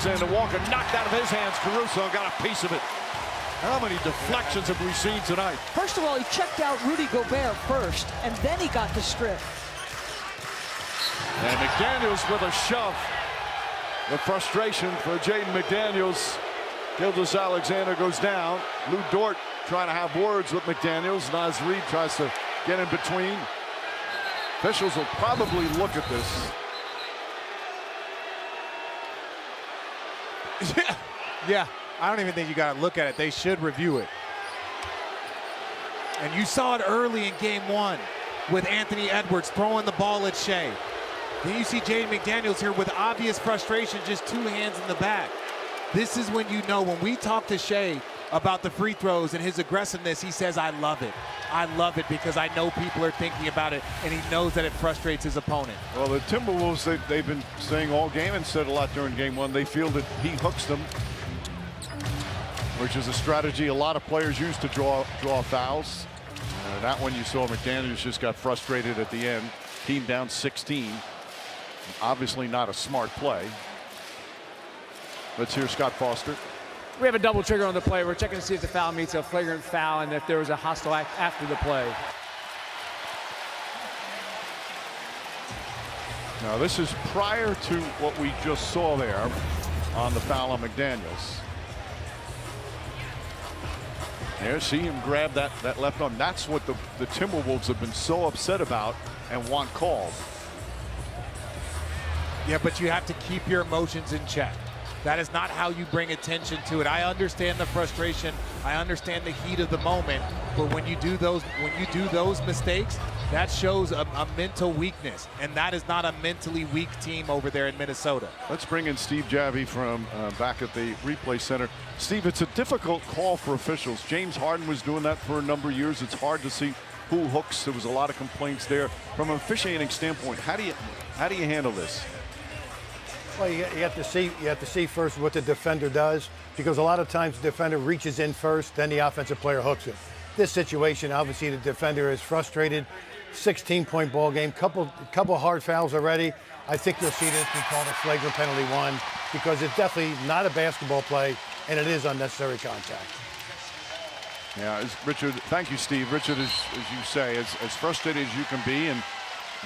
And Walker knocked out of his hands. Caruso got a piece of it. How many deflections have we seen tonight? First of all, he checked out Rudy Gobert first, and then he got the strip. And McDaniels with a shove. The frustration for Jaden McDaniels. Gilgeous-Alexander goes down. Lou Dort trying to have words with McDaniels. Naz Reid tries to get in between. Officials will probably look at this. Yeah, I don't even think you got to look at it. They should review it. And you saw it early in game one with Anthony Edwards throwing the ball at Shea. Then you see Jaden McDaniels here with obvious frustration, just two hands in the back. This is when you know, when we talk to Shea about the free throws and his aggressiveness, he says, I love it. I love it because I know people are thinking about it, and he knows that it frustrates his opponent. Well, the Timberwolves, they've been saying all game and said a lot during game one. They feel that he hooks them, which is a strategy a lot of players use to draw fouls. That one you saw McDaniels just got frustrated at the end. Team down 16. Obviously not a smart play. Let's hear Scott Foster. We have a double trigger on the play. We're checking to see if the foul meets a flagrant foul and if there was a hostile act after the play. Now this is prior to what we just saw there on the foul on McDaniels. There, see him grab that left arm. That's what the Timberwolves have been so upset about and want called. Yeah, but you have to keep your emotions in check. That is not how you bring attention to it. I understand the frustration. I understand the heat of the moment. But when you do those mistakes, that shows a mental weakness. And that is not a mentally weak team over there in Minnesota. Let's bring in Steve Javie from back at the replay center. Steve, it's a difficult call for officials. James Harden was doing that for a number of years. It's hard to see who hooks. There was a lot of complaints there. From an officiating standpoint, how do you handle this? Well, you have to see first what the defender does, because a lot of times the defender reaches in first, then the offensive player hooks it. This situation, obviously, the defender is frustrated. 16-point ball game, couple hard fouls already. I think you'll see this be called a flagrant penalty one, because it's definitely not a basketball play, and it is unnecessary contact. Yeah, Richard, thank you, Steve. Richard, as you say, as frustrated as you can be, and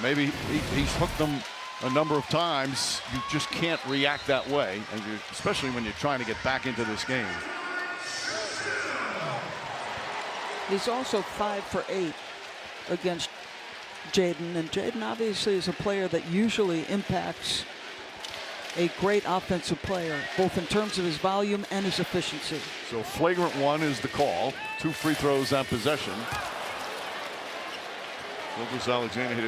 maybe he's hooked them a number of times. You just can't react that way, and especially when you're trying to get back into this game. He's also 5 for 8 against Jaden, and Jaden obviously is a player that usually impacts a great offensive player, both in terms of his volume and his efficiency. So flagrant one is the call. 2 free throws on possession. Gilgeous-Alexander hit